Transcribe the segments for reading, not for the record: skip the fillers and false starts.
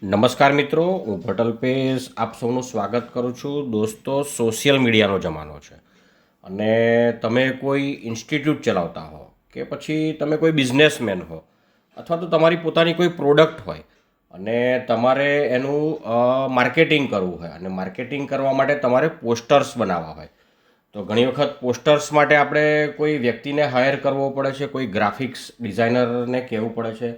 નમસ્કાર મિત્રો, હું ભટલ્પેશ આપ સૌનું સ્વાગત કરું છું. દોસ્તો, સોશિયલ મીડિયાનો જમાનો છે અને તમે કોઈ ઇન્સ્ટિટ્યૂટ ચલાવતા હો કે પછી તમે કોઈ બિઝનેસમેન હો અથવા તો તમારી પોતાની કોઈ પ્રોડક્ટ હોય અને તમારે એનું માર્કેટિંગ કરવું હોય અને માર્કેટિંગ કરવા માટે તમારે પોસ્ટર્સ બનાવવા હોય તો ઘણી વખત પોસ્ટર્સ માટે આપણે કોઈ વ્યક્તિને હાયર કરવો પડે છે, કોઈ ગ્રાફિક્સ ડિઝાઇનરને કહેવું પડે છે.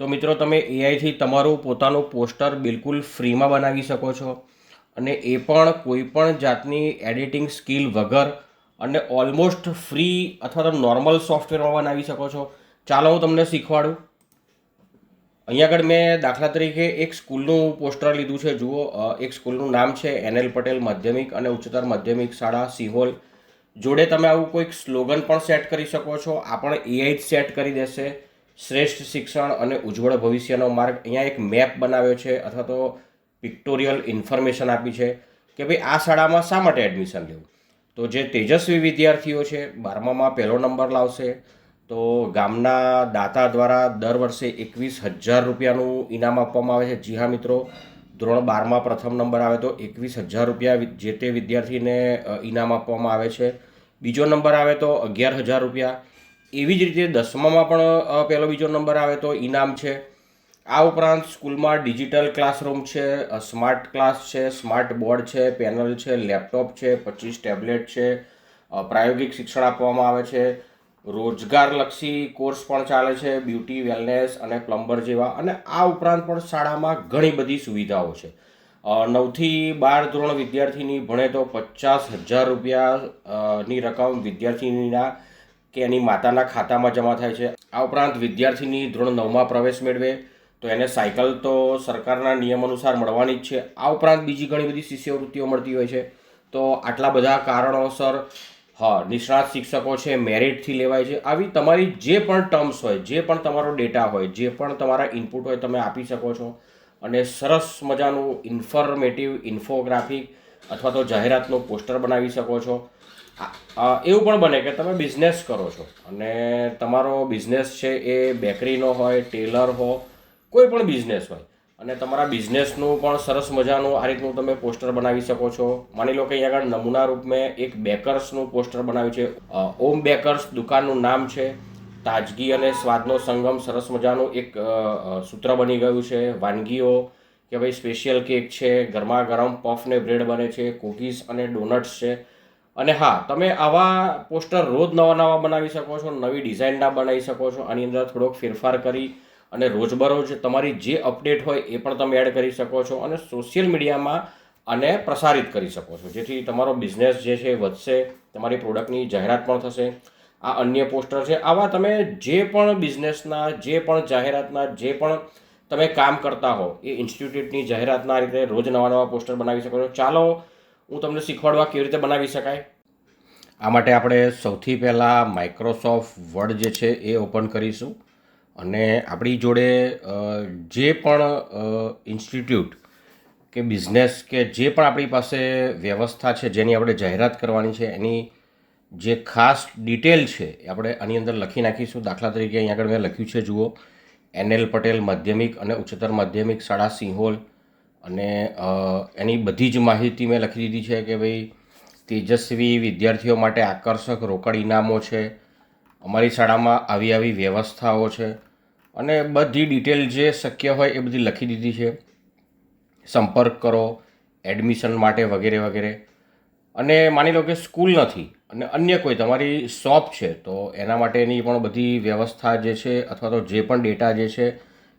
તો મિત્રો, તમે એઆઈથી તમારું પોતાનું પોસ્ટર બિલકુલ ફ્રીમાં બનાવી શકો છો અને એ પણ કોઈ પણ જાતની એડિટિંગ સ્કિલ વગર અને ઓલમોસ્ટ ફ્રી અથવા તો નોર્મલ સોફ્ટવેરમાં બનાવી શકો છો. ચાલો હું તમને શીખવાડું. અહીંયા આગળ મેં દાખલા તરીકે એક સ્કૂલનું પોસ્ટર લીધું છે. જુઓ, એક સ્કૂલનું નામ છે NL પટેલ માધ્યમિક અને ઉચ્ચતર માધ્યમિક શાળા સિહોલ. જોડે તમે આવું કોઈક સ્લોગન પણ સેટ કરી શકો છો. આ પણ એઆઈ જ સેટ કરી દેશે. શ્રેષ્ઠ શિક્ષણ અને ઉજ્જવળ ભવિષ્યનો માર્ગ. અહીંયા એક મેપ બનાવ્યો છે અથવા તો પિક્ટોરિયલ ઇન્ફોર્મેશન આપી છે કે ભાઈ આ શાળામાં શા માટે એડમિશન લેવું. તો જે તેજસ્વી વિદ્યાર્થીઓ છે 12માં પહેલો નંબર લાવશે તો ગામના દાતા દ્વારા દર વર્ષે 21,000 રૂપિયાનું ઇનામ આપવામાં આવે છે. જી હા મિત્રો, ધોરણ 12માં પ્રથમ નંબર આવે તો 21,000 રૂપિયા જે તે વિદ્યાર્થીને ઇનામ આપવામાં આવે છે. બીજો નંબર આવે તો 11,000 રૂપિયા. એવી જ રીતે 10મામાં પણ પહેલો બીજો નંબર આવે તો ઇનામ છે. આ ઉપરાંત સ્કૂલમાં ડિજિટલ ક્લાસરૂમ છે, સ્માર્ટ ક્લાસ છે, સ્માર્ટ બોર્ડ છે, પેનલ છે, લેપટોપ છે, 25 ટેબ્લેટ છે, પ્રાયોગિક શિક્ષણ આપવામાં આવે છે, રોજગારલક્ષી કોર્સ પણ ચાલે છે, બ્યુટી વેલનેસ અને પ્લમ્બર જેવા. અને આ ઉપરાંત પણ શાળામાં ઘણી બધી સુવિધાઓ છે. 9થી 12 ધોરણ વિદ્યાર્થીની ભણે તો 50,000 રૂપિયાની રકમ વિદ્યાર્થીનીના કે એની માતાના ખાતામાં જમા થાય છે. આ ઉપરાંત વિદ્યાર્થીની ધોરણ 9માં પ્રવેશ મેળવે તો એને સાયકલ તો સરકારના નિયમ અનુસાર મળવાની જ છે. આ ઉપરાંત બીજી ઘણી બધી શિષ્યવૃત્તિઓ મળતી હોય છે. તો આટલા બધા કારણોસર નિષ્ણાત શિક્ષકો છે, મેરિટથી લેવાય છે. આવી તમારી જે પણ ટર્મ્સ હોય, જે પણ તમારો ડેટા હોય, જે પણ તમારા ઇનપુટ હોય તમે આપી શકો છો અને સરસ મજાનું ઇન્ફોર્મેટિવ ઇન્ફોગ્રાફિક અથવા તો જાહેરાતનું પોસ્ટર બનાવી શકો છો. એવું પણ બને કે તમે બિઝનેસ કરો છો અને તમારો બિઝનેસ છે એ બેકરીનો હોય, ટેલર હો, કોઈ પણ બિઝનેસ હોય અને તમારા બિઝનેસનું પણ સરસ મજાનું આ રીતનું તમે પોસ્ટર બનાવી શકો છો. માની લો કે અહીંયા આગળ નમૂના રૂપમાં એક બેકર્સનું પોસ્ટર બનાવ્યું છે. ઓમ બેકર્સ દુકાનનું નામ છે. તાજગી અને સ્વાદનો સંગમ સરસ મજાનું એક સૂત્ર બની ગયું છે. વાનગીઓ કે ભાઈ સ્પેશિયલ કેક છે, ગરમા ગરમ પફ ને બ્રેડ બને છે, કૂકીઝ અને ડોનટ્સ છે. અને હા, તમે આવા પોસ્ટર રોજ નવા નવા બનાવી શકો છો, નવી ડિઝાઇનના બનાવી શકો છો. આની અંદર થોડોક ફેરફાર કરી અને રોજબરોજ તમારી જે અપડેટ હોય એ પણ તમે એડ કરી શકો છો અને સોશિયલ મીડિયામાં આને પ્રસારિત કરી શકો છો, જેથી તમારો બિઝનેસ જે છે વધશે, તમારી પ્રોડક્ટની જાહેરાત પણ થશે. આ અન્ય પોસ્ટર છે. આવા તમે જે પણ બિઝનેસના, જે પણ જાહેરાતના, જે પણ તમે કામ કરતા હો એ ઇન્સ્ટિટ્યૂટની જાહેરાતના રીતે રોજ નવા નવા પોસ્ટર બનાવી શકો છો. ચાલો હું તમને શીખવાડવા કેવી રીતે બનાવી શકાય. આ માટે આપણે સૌથી પહેલાં માઇક્રોસોફ્ટ વર્ડ જે છે એ ઓપન કરીશું અને આપણી જોડે જે પણ ઇન્સ્ટિટ્યૂટ કે બિઝનેસ કે જે પણ આપણી પાસે વ્યવસ્થા છે જેની આપણે જાહેરાત કરવાની છે એની જે ખાસ ડિટેલ છે એ આપણે આની અંદર લખી નાખીશું. દાખલા તરીકે અહીંયા આગળ મેં લખ્યું છે, જુઓ, NL પટેલ માધ્યમિક અને ઉચ્ચતર માધ્યમિક શાળા સિહોલ અને એની બધી જ માહિતી મેં લખી દીધી છે કે ભાઈ તેજસ્વી વિદ્યાર્થીઓ માટે આકર્ષક રોકડ ઇનામો છે, અમારી શાળામાં આવી આવી વ્યવસ્થાઓ છે અને બધી ડિટેલ જે શક્ય હોય એ બધી લખી દીધી છે. સંપર્ક કરો એડમિશન માટે વગેરે વગેરે. અને માની લો કે સ્કૂલ નથી અને અન્ય કોઈ તમારી શોપ છે તો એના માટેની પણ બધી વ્યવસ્થા જે છે અથવા તો જે પણ ડેટા જે છે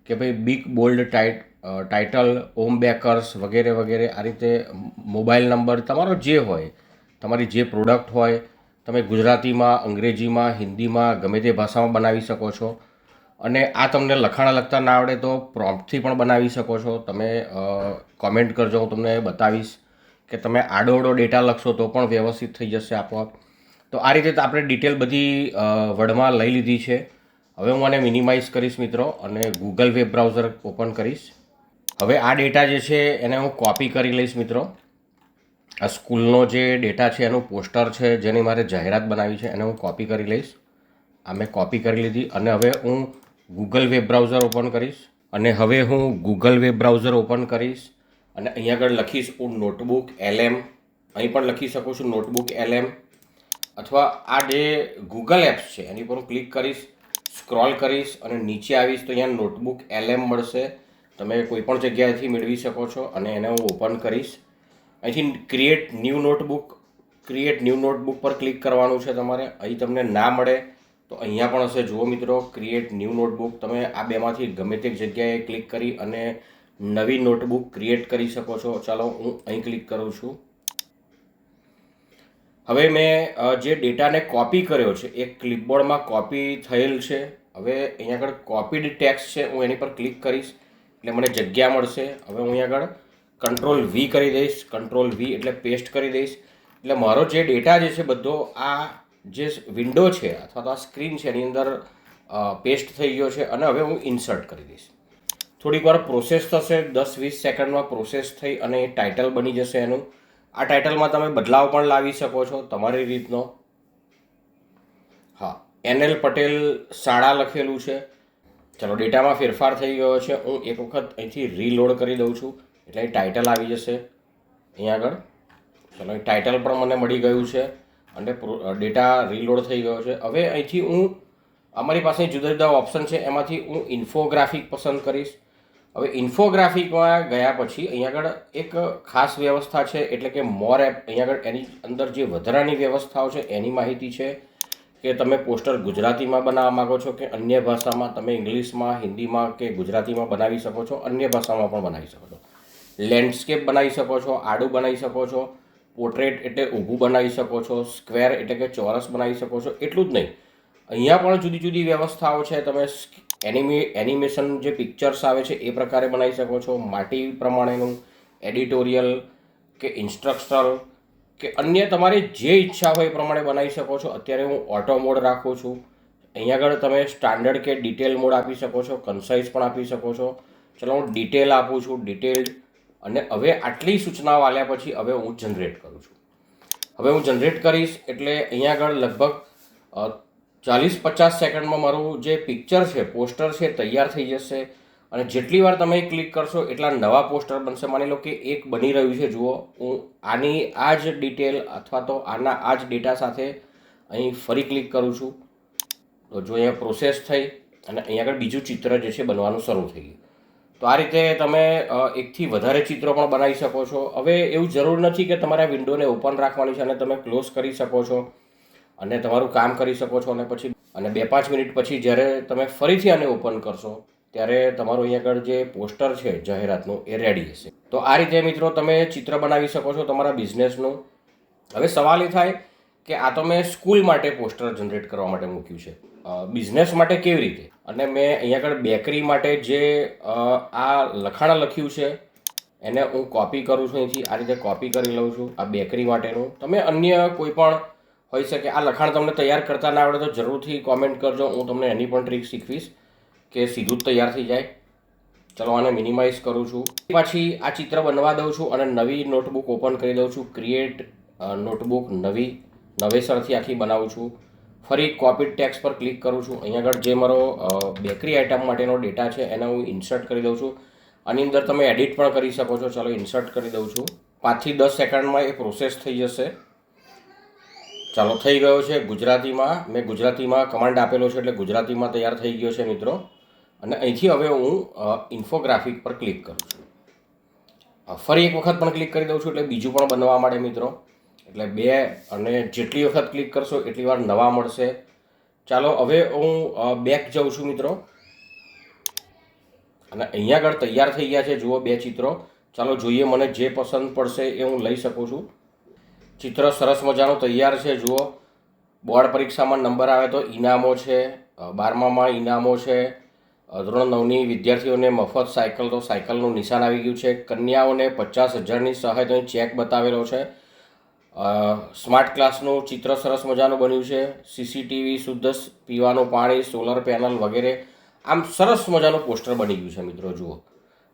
કે ભાઈ big bold title, home bakers વગેરે વગેરે. આ રીતે મોબાઈલ નંબર તમારો જે હોય, તમારી જે પ્રોડક્ટ હોય, તમે ગુજરાતીમાં, અંગ્રેજીમાં, હિન્દીમાં ગમે તે ભાષામાં બનાવી શકો છો. અને આ તમને લખાણ લખતા ના આવડે તો પ્રોમ્પ્ટથી પણ બનાવી શકો છો. તમે કોમેન્ટ કરજો, હું તમને બતાવીશ કે તમે આડોઅડો ડેટા લખશો તો પણ વ્યવસ્થિત થઈ જશે આપોઆપ. તો આ રીતે આપણે ડિટેલ બધી વર્ડમાં લઈ લીધી છે. હવે હું આને મિનિમાઇઝ કરીશ મિત્રો અને ગૂગલ વેબ બ્રાઉઝર ઓપન કરીશ. હવે આ ડેટા જે છે એને હું કોપી કરી લઈશ મિત્રો. આ સ્કૂલનો જે ડેટા છે એનું પોસ્ટર છે જેની મારે જાહેરાત બનાવી છે એને હું કોપી કરી લઈશ. આ મેં કોપી કરી લીધી અને હવે હું ગૂગલ વેબ બ્રાઉઝર ઓપન કરીશ અને હવે હું ગૂગલ વેબ બ્રાઉઝર ઓપન કરીશ અને અહીંયા આગળ લખીશ હું નોટબુક LM. અહીં પણ લખી શકું છું નોટબુક LM, અથવા આ જે ગૂગલ એપ્સ છે એની પર હું ક્લિક કરીશ, સ્ક્રોલ કરીશ અને નીચે આવીશ તો અહીંયા નોટબુક LM મળશે. તમે કોઈ પણ જગ્યાએથી મેળવી શકો છો અને એને હું ઓપન કરીશ. અહીંથી ક્રિએટ ન્યૂ નોટબુક પર ક્લિક કરવાનું છે તમારે. અહીં તમને ના મળે તો અહીંયા પણ હશે, જુઓ મિત્રો, ક્રિએટ ન્યૂ નોટબુક. તમે આ બેમાંથી ગમે તે જગ્યાએ ક્લિક કરી અને નવી નોટબુક ક્રિએટ કરી શકો છો. ચાલો હું અહીં ક્લિક કરું છું. હવે મેં જે ડેટાને કોપી કર્યો છે એ ક્લિપબોર્ડમાં કોપી થયેલ છે. હવે અહીંયા આગળ કોપીડ ટેક્સ્ટ છે, હું એની પર ક્લિક કરીશ એટલે મને જગ્યા મળશે. હવે હું અહીંયા આગળ Ctrl V કરી દઈશ. Ctrl V એટલે પેસ્ટ કરી દઈશ. એટલે મારો જે ડેટા જે છે બધો આ જે વિન્ડો છે અથવા તો આ સ્ક્રીન છે એની અંદર પેસ્ટ થઈ ગયો છે અને હવે હું ઇન્સર્ટ કરી દઈશ. થોડીક વાર પ્રોસેસ થશે, 10-20 સેકન્ડમાં પ્રોસેસ થઈ અને એ ટાઇટલ બની જશે એનું. આ ટાઇટલમાં તમે બદલાવ પણ લાવી શકો છો તમારી રીતનો. હા, NL પટેલ શાળા લખેલું છે. ચાલો, ડેટામાં ફેરફાર થઈ ગયો છે. હું એક વખત અહીંથી રીલોડ કરી દઉં છું એટલે અહીં ટાઇટલ આવી જશે અહીંયા આગળ. ચાલો, અહીં ટાઇટલ પણ મને મળી ગયું છે અને ડેટા રીલોડ થઈ ગયો છે. હવે અહીંથી હું અમારી પાસે જુદા જુદા ઓપ્શન છે, એમાંથી હું ઇન્ફોગ્રાફિક પસંદ કરીશ. હવે ઇન્ફોગ્રાફિકમાં ગયા પછી અહીંયા આગળ એક ખાસ વ્યવસ્થા છે, એટલે કે મોર એપ. અહીંયા આગળ એની અંદર જે વધારાની વ્યવસ્થાઓ છે એની માહિતી છે કે તમે પોસ્ટર ગુજરાતીમાં બનાવવા માગો છો કે અન્ય ભાષામાં. તમે ઇંગ્લિશમાં, હિન્દીમાં કે ગુજરાતીમાં બનાવી શકો છો, અન્ય ભાષામાં પણ બનાવી શકો છો. લેન્ડસ્કેપ બનાવી શકો છો, આડું બનાવી શકો છો, પોર્ટ્રેટ એટલે ઊભું બનાવી શકો છો, સ્ક્વેર એટલે કે ચોરસ બનાવી શકો છો. એટલું જ નહીં, અહીંયા પણ જુદી જુદી વ્યવસ્થાઓ છે. તમે એનિમેશન જે પિક્ચર્સ આવે છે એ પ્રકારે બનાવી શકો છો, માટી પ્રમાણેનું, એડિટોરિયલ કે ઇન્સ્ટ્રક્શનલ કે અન્ય તમારે જે ઈચ્છા હોય એ પ્રમાણે બનાવી શકો છો. અત્યારે હું ઓટો મોડ રાખું છું. અહીંયા આગળ તમે સ્ટાન્ડર્ડ કે ડિટેલ મોડ આપી શકો છો, કન્સાઇઝ પણ આપી શકો છો. ચલો, હું ડિટેલ આપું છું, ડિટેલ્ડ. અને હવે આટલી સૂચનાઓ આલ્યા પછી હવે હું જનરેટ કરું છું. હવે હું જનરેટ કરીશ એટલે અહીંયા આગળ લગભગ 40-50 સેકન્ડમાં મારું જે પિક્ચર છે, પોસ્ટર છે, તૈયાર થઈ જશે. અને જેટલી વાર તમે ક્લિક કરશો એટલા નવા પોસ્ટર બનશે. માની લો કે એક બની રહ્યું છે, જુઓ, હું આની આ જ ડિટેલ અથવા તો આના આ જ ડેટા સાથે અહીં ફરી ક્લિક કરું છું તો જો અહીંયા પ્રોસેસ થઈ અને અહીંયા આગળ બીજું ચિત્ર જે છે બનવાનું શરૂ થઈ ગયું. તો આ રીતે તમે એકથી વધારે ચિત્રો પણ બનાવી શકો છો. હવે એવું જરૂર નથી કે તમારે આ વિન્ડોને ઓપન રાખવાની છે અને તમે ક્લોઝ કરી શકો છો અને તમારું કામ કરી શકો છો. અને પછી 2-5 મિનિટ પછી જ્યારે તમે ફરીથી આને ઓપન કરશો ત્યારે તમારું અહીંયા આગળ જે પોસ્ટર છે જાહેરાતનું એ રેડી હશે. તો આ રીતે મિત્રો તમે ચિત્ર બનાવી શકો છો તમારા બિઝનેસનું. હવે સવાલ એ થાય કે આ તો મેં સ્કૂલ માટે પોસ્ટર જનરેટ કરવા માટે મૂક્યું છે, બિઝનેસ માટે કેવી રીતે? અને મેં અહીંયા આગળ બેકરી માટે જે આ લખાણ લખ્યું છે એને હું કોપી કરું છું. અહીંથી આ રીતે કોપી કરી લઉં છું આ બેકરી માટેનું. તમે અન્ય કોઈ પણ હોઈ શકે. આ લખાણ તમને તૈયાર કરતા ના આવડે તો જરૂરથી કોમેન્ટ કરજો, હું તમને એની પણ ટ્રીક શીખવીશ કે સીધું જ તૈયાર થઈ જાય. ચલો, આને મિનિમાઇઝ કરું છું. પછી આ ચિત્ર બનવા દઉં છું અને નવી નોટબુક ઓપન કરી દઉં છું. ક્રિએટ નોટબુક નવેસરથી આખી બનાવું છું. ફરી કોપી ટેક્સ્ટ પર ક્લિક કરું છું. અહીંયા આગળ જે મારો બેકરી આઇટમ માટેનો ડેટા છે એને હું ઇન્સર્ટ કરી દઉં છું. આની અંદર તમે એડિટ પણ કરી શકો છો. ચાલો, ઇન્સર્ટ કરી દઉં છું. 5-10 સેકન્ડમાં એ પ્રોસેસ થઈ જશે. ચાલો, થઈ ગયો છે ગુજરાતીમાં. મેં ગુજરાતીમાં કમાન્ડ આપેલો છે એટલે ગુજરાતીમાં તૈયાર થઈ ગયો છે મિત્રો. અને અહીંથી હવે હું ઇન્ફોગ્રાફિક પર ક્લિક કરું છું. ફરી એક વખત પણ ક્લિક કરી દઉં છું એટલે બીજું પણ બનવા માંડે મિત્રો. એટલે 2 અને જેટલી વખત ક્લિક કરશો એટલી વાર નવા મળશે. ચાલો, હવે હું બેક જાઉં છું મિત્રો અને અહીંયા આગળ તૈયાર થઈ ગયા છે, જુઓ, 2 ચિત્રો. ચાલો જોઈએ, મને જે પસંદ પડશે એ હું લઈ શકું છું. ચિત્ર સરસ મજાનું તૈયાર છે, જુઓ. બોર્ડ પરીક્ષામાં નંબર આવે તો ઇનામો છે, 12મામાં ઇનામો છે, ધોરણ 9ની વિદ્યાર્થીઓને મફત સાયકલ, તો સાયકલનું નિશાન આવી ગયું છે. કન્યાઓને 50,000ની સહાય, તો ચેક બતાવેલો છે. સ્માર્ટ ક્લાસનું ચિત્ર સરસ મજાનું બન્યું છે. CCTV, શુદ્ધ પીવાનું પાણી, સોલર પેનલ વગેરે. આમ સરસ મજાનું પોસ્ટર બની ગયું છે મિત્રો, જુઓ.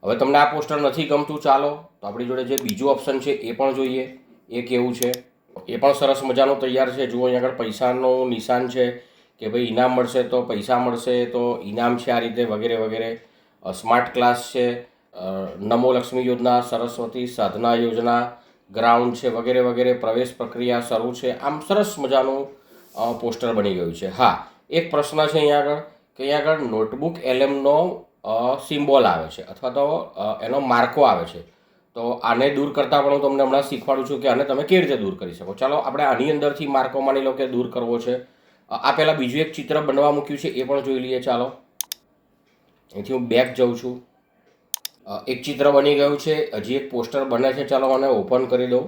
હવે તમને આ પોસ્ટર નથી ગમતું, ચાલો તો આપણી જોડે જે બીજું ઓપ્શન છે એ પણ જોઈએ એ કેવું છે. એ પણ સરસ મજાનું તૈયાર છે, જુઓ. અહીંયા આગળ પૈસાનું નિશાન છે કે ભાઈ ઇનામ મળશે તો પૈસા મળશે તો ઇનામ છે, આ રીતે વગેરે વગેરે. સ્માર્ટ ક્લાસ છે, નમો લક્ષ્મી યોજના, સરસ્વતી સાધના યોજના, ગ્રાઉન્ડ છે, વગેરે વગેરે, પ્રવેશ પ્રક્રિયા શરૂ છે. આમ સરસ મજાનું પોસ્ટર બની ગયું છે. હા, એક પ્રશ્ન છે અહીંયા આગળ કે અહીંયા આગળ નોટબુક એલએમનો સિમ્બોલ આવે છે અથવા તો એનો માર્કો આવે છે. તો આને દૂર કરતાં પણ હું તમને હમણાં શીખવાડું છું કે આને તમે કેવી રીતે દૂર કરી શકો. ચાલો આપણે આની અંદરથી માર્કો માની લો કે દૂર કરવો છે. આ પહેલાં બીજું એક ચિત્ર બનવા મૂક્યું છે, એ પણ જોઈ લઈએ. ચાલો, અહીંથી હું બેક જાઉં છું. એક ચિત્ર બની ગયું છે, હજી એક પોસ્ટર બને છે. ચાલો મને ઓપન કરી દઉં.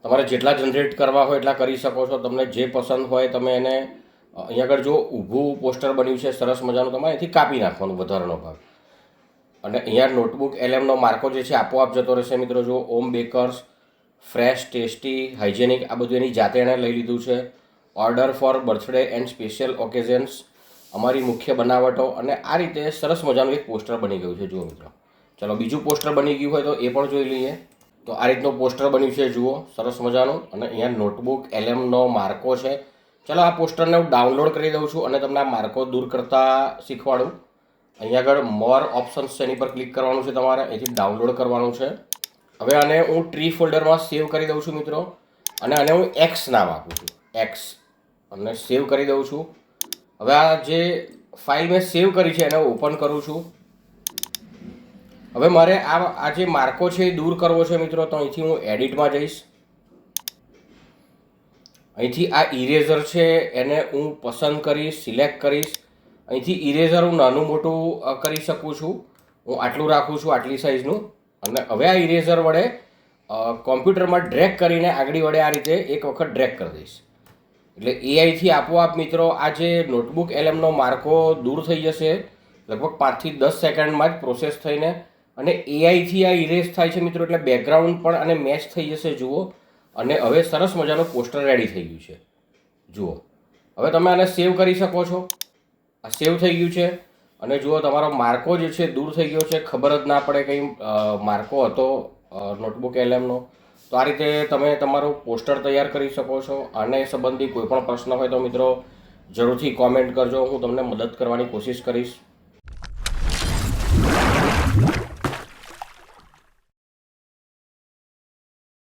તમારે જેટલા જનરેટ કરવા હોય એટલા કરી શકો છો. તમને જે પસંદ હોય તમે એને અહીંયા આગળ જો ઊભું પોસ્ટર બન્યું છે સરસ મજાનું, તમારે અહીંથી કાપી નાખવાનું વધારાનો ભાગ. અને અહીંયા નોટબુક એલએમનો માર્કો જે છે આપોઆપ જતો રહેશે મિત્રો. જો ઓમ બેકર્સ, ફ્રેશ, ટેસ્ટી, હાઇજેનિક, આ બધું એની જાતે એણે લઈ લીધું છે. Order four birthday and special occasions, અમારી મુખ્ય બનાવટો. અને આ રીતે સરસ મજાનું એક પોસ્ટર બની ગયું છે. જુઓ મિત્રો, ચાલો બીજું પોસ્ટર બની ગયું હોય તો એ પણ જોઈ લઈએ. તો આ રીતનું પોસ્ટર બન્યું છે, જુઓ સરસ મજાનું. અને અહીંયા નોટબુક એલએમનો માર્કો છે. ચાલો આ પોસ્ટરને હું ડાઉનલોડ કરી દઉં છું અને તમને આ માર્કો દૂર કરતાં શીખવાડું. અહીંયા આગળ મોર ઓપ્શન્સ છે, એની પર ક્લિક કરવાનું છે તમારે, અહીંથી ડાઉનલોડ કરવાનું છે. હવે આને હું ટ્રી ફોલ્ડરમાં સેવ કરી દઉં છું મિત્રો. અને આને હું એક્સ નામ આપું છું, એક્સ, અને સેવ કરી દઉં છું. હવે આ જે ફાઇલ મેં સેવ કરી છે એને ઓપન કરું છું. હવે મારે આ જે માર્કો છે એ દૂર કરવો છે મિત્રો. તો અહીંથી હું એડિટમાં જઈશ. અહીંથી આ ઇરેઝર છે એને હું પસંદ કરીશ, સિલેક્ટ કરીશ. અહીંથી ઇરેઝર હું નાનું મોટું કરી શકું છું. હું આટલું રાખું છું, આટલી સાઇઝનું. અને હવે આ ઇરેઝર વડે કોમ્પ્યુટરમાં ડ્રેગ કરીને આગળ વડે આ રીતે એક વખત ડ્રેગ કરી દઈશ. એટલે એઆઈથી આપોઆપ મિત્રો આ જે નોટબુક એલએમનો માર્કો દૂર થઈ જશે, લગભગ 5 થી 10 સેકન્ડમાં જ પ્રોસેસ થઈને. અને એઆઈથી આ ઇરેઝ થાય છે મિત્રો, એટલે બેકગ્રાઉન્ડ પણ આને મેચ થઈ જશે. જુઓ, અને હવે સરસ મજાનું પોસ્ટર રેડી થઈ ગયું છે. જુઓ, હવે તમે આને સેવ કરી શકો છો. આ સેવ થઈ ગયું છે. અને જુઓ તમારો માર્કો જે છે દૂર થઈ ગયો છે, ખબર જ ના પડે કંઈ માર્કો હતો નોટબુક એલએમનો. તો આ રીતે તમે તમારું પોસ્ટર તૈયાર કરી શકો છો. આને સંબંધી કોઈ પણ પ્રશ્ન હોય તો મિત્રો જરૂરથી કોમેન્ટ કરજો, હું તમને મદદ કરવાની કોશિશ કરીશ.